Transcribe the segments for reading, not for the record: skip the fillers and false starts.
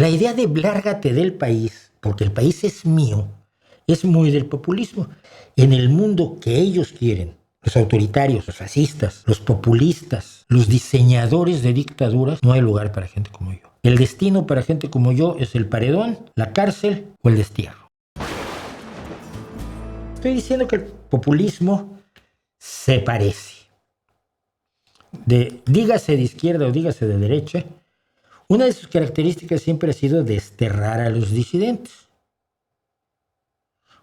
La idea de lárgate del país, porque el país es mío, es muy del populismo. En el mundo que ellos quieren, los autoritarios, los fascistas, los populistas, los diseñadores de dictaduras, no hay lugar para gente como yo. El destino para gente como yo es el paredón, la cárcel o el destierro. Estoy diciendo que el populismo se parece. Dígase de izquierda o dígase de derecha, una de sus características siempre ha sido desterrar a los disidentes.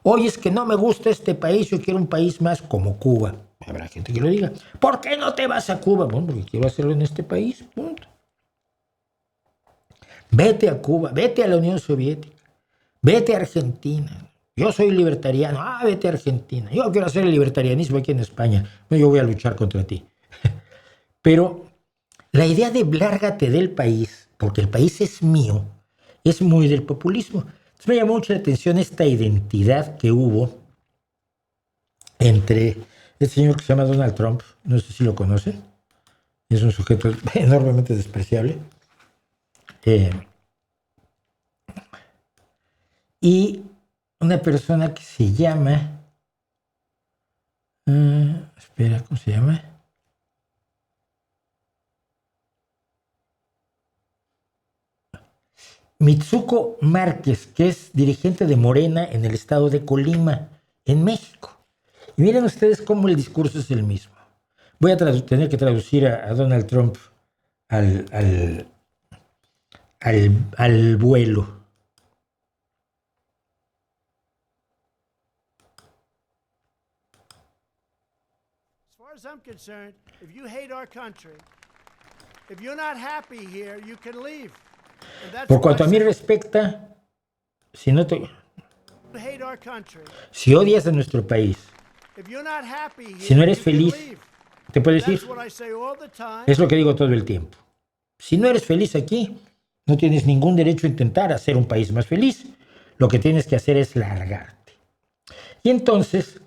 Oye, es que no me gusta este país, yo quiero un país más como Cuba. Habrá gente que lo diga. ¿Por qué no te vas a Cuba? Bueno, porque quiero hacerlo en este país, punto. Vete a Cuba, vete a la Unión Soviética, vete a Argentina. Yo soy libertariano, vete a Argentina. Yo quiero hacer el libertarianismo aquí en España. No, yo voy a luchar contra ti. Pero la idea de lárgate del país, porque el país es mío, es muy del populismo. Entonces me llamó mucho la atención esta identidad que hubo entre este señor que se llama Donald Trump, no sé si lo conocen, es un sujeto enormemente despreciable, y una persona que se llama, ¿cómo se llama? Mitsuko Márquez, que es dirigente de Morena en el estado de Colima, en México. Y miren ustedes cómo el discurso es el mismo. Voy a tener que traducir a Donald Trump al vuelo. As far as I'm concerned, if you hate our country, if you're not happy here, you can leave. Por cuanto a mí respecta, si odias a nuestro país, si no eres feliz, te puedo decir, es lo que digo todo el tiempo. Si no eres feliz aquí, no tienes ningún derecho a intentar hacer un país más feliz. Lo que tienes que hacer es largarte. Y entonces,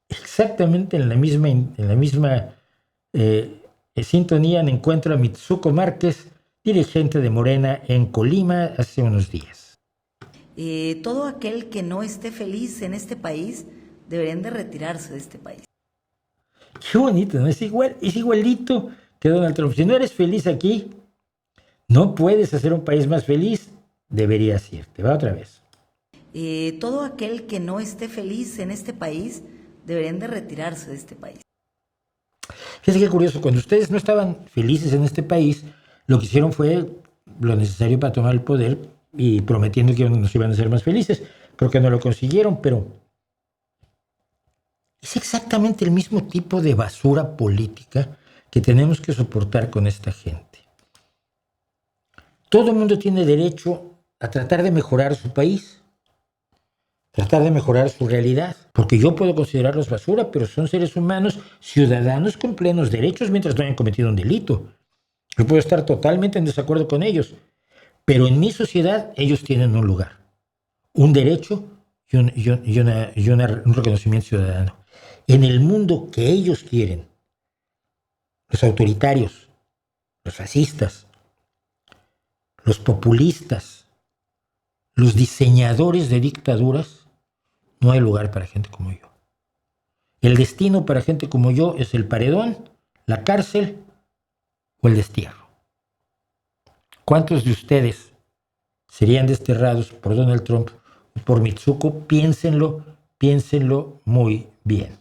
exactamente en la misma sintonía, encuentro a Mitsuko Márquez, dirigente de Morena en Colima, hace unos días. Todo aquel que no esté feliz en este país deberían de retirarse de este país. Qué bonito, ¿no? Es igualito que Donald Trump. Si no eres feliz aquí, no puedes hacer un país más feliz, deberías irte. Va otra vez. Todo aquel que no esté feliz en este país deberían de retirarse de este país. Fíjense qué curioso, cuando ustedes no estaban felices en este país, lo que hicieron fue lo necesario para tomar el poder y prometiendo que nos iban a hacer más felices. Creo que no lo consiguieron, pero es exactamente el mismo tipo de basura política que tenemos que soportar con esta gente. Todo el mundo tiene derecho a tratar de mejorar su país, tratar de mejorar su realidad, porque yo puedo considerarlos basura, pero son seres humanos, ciudadanos con plenos derechos mientras no hayan cometido un delito. Yo puedo estar totalmente en desacuerdo con ellos, pero en mi sociedad ellos tienen un lugar, un derecho y un reconocimiento ciudadano. En el mundo que ellos quieren, los autoritarios, los fascistas, los populistas, los diseñadores de dictaduras, no hay lugar para gente como yo. El destino para gente como yo es el paredón, la cárcel o el destierro. ¿Cuántos de ustedes serían desterrados por Donald Trump o por Mitsuko? Piénsenlo muy bien.